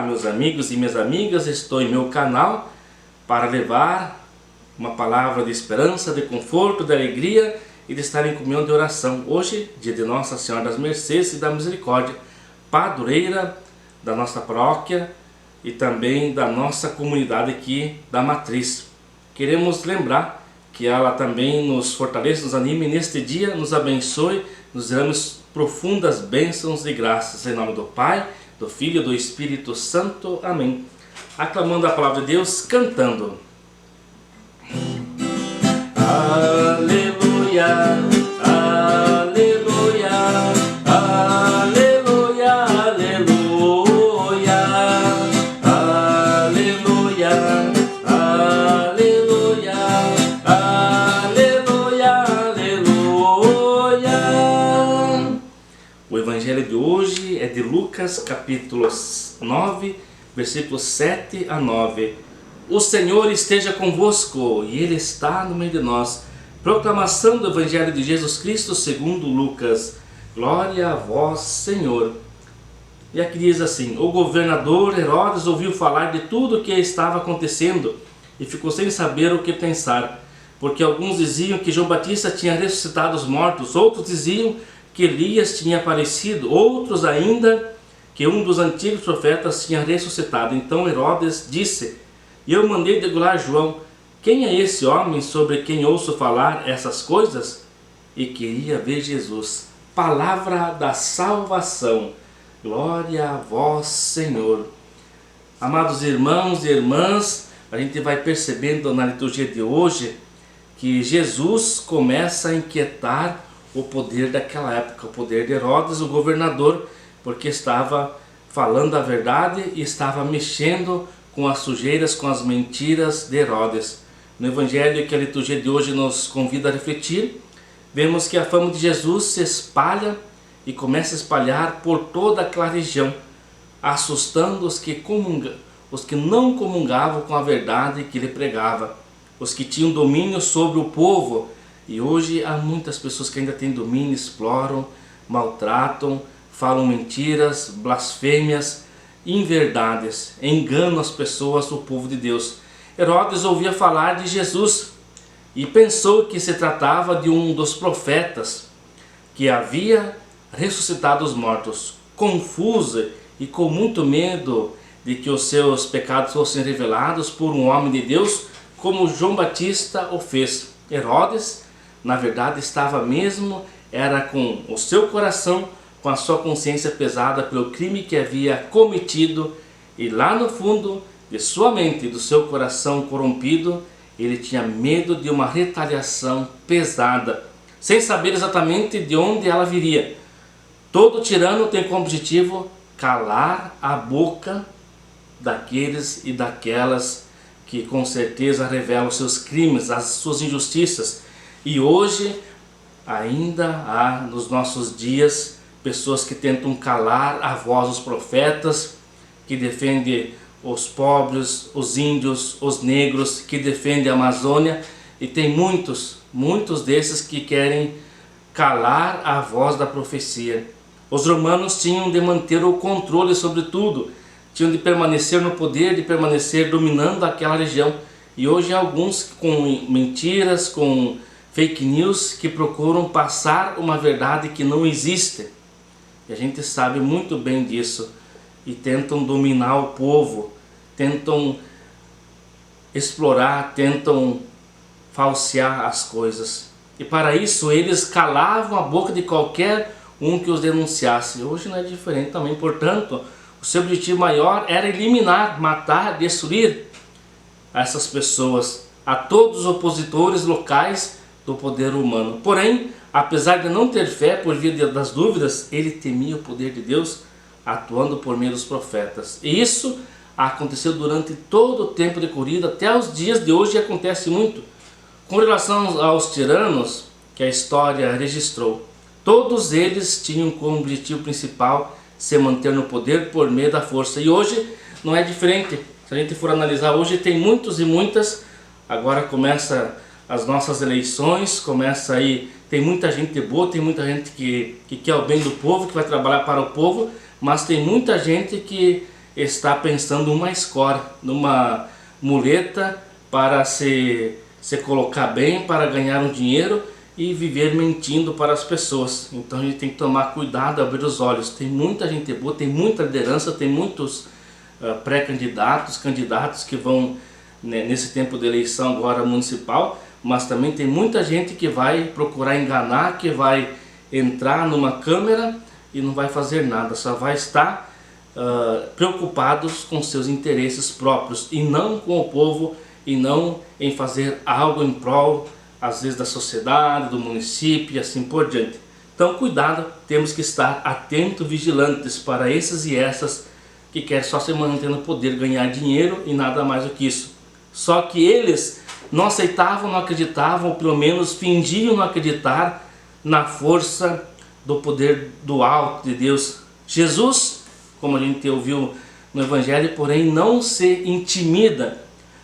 Olá, meus amigos e minhas amigas, estou em meu canal para levar uma palavra de esperança, de conforto, de alegria e de estar em comunhão de oração. Hoje, dia de Nossa Senhora das Mercês e da Misericórdia, padroeira da nossa paróquia e também da nossa comunidade aqui da Matriz. Queremos lembrar que ela também nos fortaleça, nos anime neste dia, nos abençoe, nos damos profundas bênçãos e graças. Em nome do Pai, do Filho e do Espírito Santo. Amém. Aclamando a palavra de Deus, cantando. Aleluia, aleluia, aleluia, aleluia, aleluia, aleluia, aleluia, aleluia. O evangelho de hoje é de Lucas, capítulo 9, versículos 7 a 9. O Senhor esteja convosco e Ele está no meio de nós. Proclamação do evangelho de Jesus Cristo segundo Lucas. Glória a vós, Senhor. E aqui diz assim: o governador Herodes ouviu falar de tudo o que estava acontecendo e ficou sem saber o que pensar, porque alguns diziam que João Batista tinha ressuscitado os mortos, outros diziam que Elias tinha aparecido, outros ainda que um dos antigos profetas tinha ressuscitado. Então Herodes disse: eu mandei degolar João. Quem é esse homem sobre quem ouço falar essas coisas? E queria ver Jesus. Palavra da salvação. Glória a vós, Senhor. Amados irmãos e irmãs, a gente vai percebendo na liturgia de hoje que Jesus começa a inquietar o poder daquela época, o poder de Herodes, o governador, porque estava falando a verdade e estava mexendo com as sujeiras, com as mentiras de Herodes. No evangelho que a liturgia de hoje nos convida a refletir, vemos que a fama de Jesus se espalha e começa a espalhar por toda aquela região, assustando os que não comungavam com a verdade que ele pregava, os que tinham domínio sobre o povo. E hoje há muitas pessoas que ainda têm domínio, exploram, maltratam, falam mentiras, blasfêmias, inverdades, enganam as pessoas, o povo de Deus. Herodes ouvia falar de Jesus e pensou que se tratava de um dos profetas que havia ressuscitado os mortos. Confuso e com muito medo de que os seus pecados fossem revelados por um homem de Deus, como João Batista o fez. Herodes, na verdade, estava mesmo, era com o seu coração, com a sua consciência pesada pelo crime que havia cometido, e lá no fundo de sua mente, do seu coração corrompido, ele tinha medo de uma retaliação pesada, sem saber exatamente de onde ela viria. Todo tirano tem como objetivo calar a boca daqueles e daquelas que com certeza revelam os seus crimes, as suas injustiças. E hoje ainda há nos nossos dias pessoas que tentam calar a voz dos profetas, que defendem os pobres, os índios, os negros, que defendem a Amazônia, e tem muitos desses que querem calar a voz da profecia. Os romanos tinham de manter o controle sobre tudo, tinham de permanecer no poder, de permanecer dominando aquela região. E hoje há alguns com mentiras, com fake news, que procuram passar uma verdade que não existe. E a gente sabe muito bem disso. E tentam dominar o povo, tentam explorar, tentam falsear as coisas. E para isso eles calavam a boca de qualquer um que os denunciasse. Hoje não é diferente também. Portanto, o seu objetivo maior era eliminar, matar, destruir essas pessoas, a todos os opositores locais do poder humano. Porém, apesar de não ter fé por via das dúvidas, ele temia o poder de Deus atuando por meio dos profetas. E isso aconteceu durante todo o tempo decorrido, até os dias de hoje, e acontece muito. Com relação aos tiranos que a história registrou, todos eles tinham como objetivo principal se manter no poder por meio da força. E hoje não é diferente. Se a gente for analisar, hoje tem muitos e muitas. Agora começa as nossas eleições, começa aí, tem muita gente boa, tem muita gente que quer o bem do povo, que vai trabalhar para o povo, mas tem muita gente que está pensando numa escora, numa muleta para se colocar bem, para ganhar um dinheiro e viver mentindo para as pessoas. Então a gente tem que tomar cuidado, abrir os olhos. Tem muita gente boa, tem muita liderança, tem muitos pré-candidatos, candidatos que vão, né, nesse tempo de eleição agora municipal, mas também tem muita gente que vai procurar enganar, que vai entrar numa câmera e não vai fazer nada, só vai estar preocupados com seus interesses próprios e não com o povo, e não em fazer algo em prol, às vezes, da sociedade, do município e assim por diante. Então cuidado, temos que estar atentos, vigilantes para esses e essas que querem só se manter no poder, ganhar dinheiro e nada mais do que isso. Só que eles não aceitavam, não acreditavam, ou pelo menos fingiam não acreditar na força do poder do alto de Deus. Jesus, como a gente ouviu no Evangelho, porém não se intimida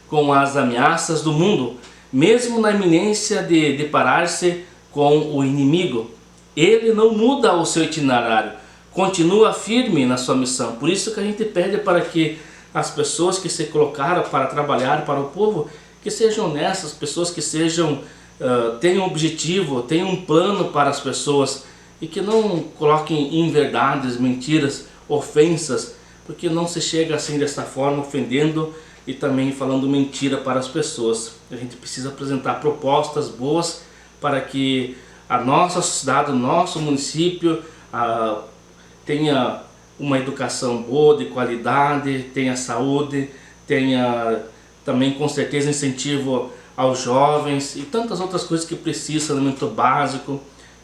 com as ameaças do mundo, mesmo na iminência de deparar-se com o inimigo. Ele não muda o seu itinerário, continua firme na sua missão. Por isso que a gente pede para que as pessoas que se colocaram para trabalhar para o povo, que sejam honestas, pessoas que sejam, tenham um objetivo, tenham um plano para as pessoas, e que não coloquem inverdades, mentiras, ofensas, porque não se chega assim dessa forma, ofendendo e também falando mentira para as pessoas. A gente precisa apresentar propostas boas para que a nossa sociedade, o nosso município tenha uma educação boa, de qualidade, tenha saúde, tenha também com certeza incentivo aos jovens e tantas outras coisas que precisa, saneamento básico.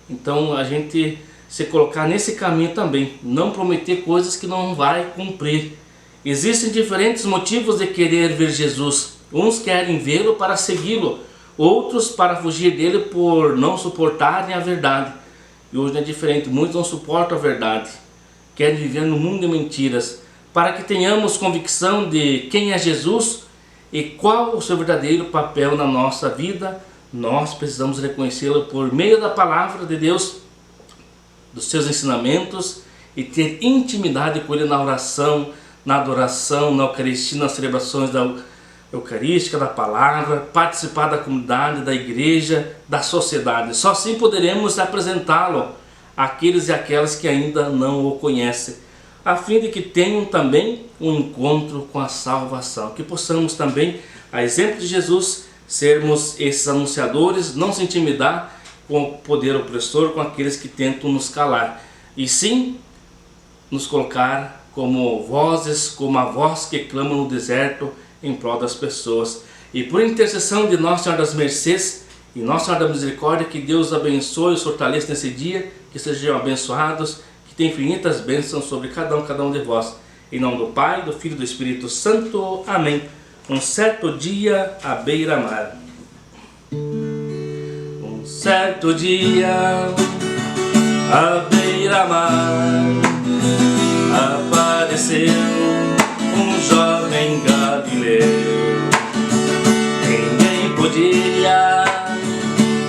Então a gente se colocar nesse caminho também, não prometer coisas que não vai cumprir. Existem diferentes motivos de querer ver Jesus. Uns querem vê-lo para segui-lo, outros para fugir dele por não suportarem a verdade. E hoje é diferente, muitos não suportam a verdade, querem viver no mundo de mentiras. Para que tenhamos convicção de quem é Jesus e qual o seu verdadeiro papel na nossa vida, nós precisamos reconhecê-lo por meio da palavra de Deus, dos seus ensinamentos, e ter intimidade com ele na oração, na adoração, na Eucaristia, nas celebrações da Eucarística, da palavra, participar da comunidade, da igreja, da sociedade. Só assim poderemos apresentá-lo àqueles e aquelas que ainda não o conhecem, a fim de que tenham também um encontro com a salvação. Que possamos também, a exemplo de Jesus, sermos esses anunciadores, não se intimidar com o poder opressor, com aqueles que tentam nos calar, e sim nos colocar como vozes, como a voz que clama no deserto em prol das pessoas. E por intercessão de Nossa Senhora das Mercês e Nossa Senhora da Misericórdia, que Deus abençoe e os fortaleça nesse dia, que sejam abençoados, que tenham infinitas bênçãos sobre cada um de vós. Em nome do Pai, do Filho e do Espírito Santo. Amém. Um certo dia à beira-mar. Um certo dia à beira-mar apareceu um jovem galileu. Ninguém podia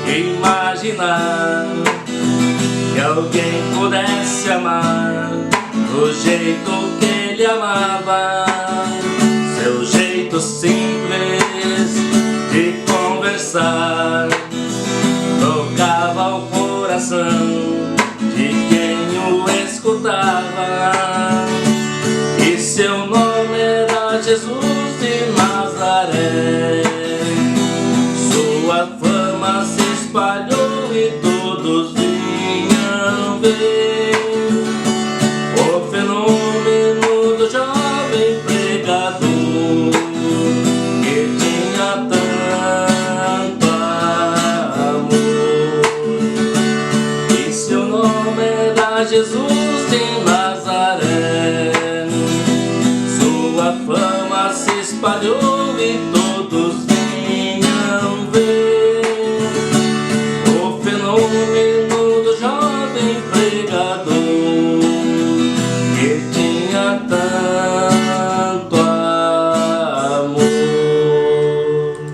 imaginar que alguém pudesse amar do jeito que ele amava. Seu jeito simples de conversar tocava o coração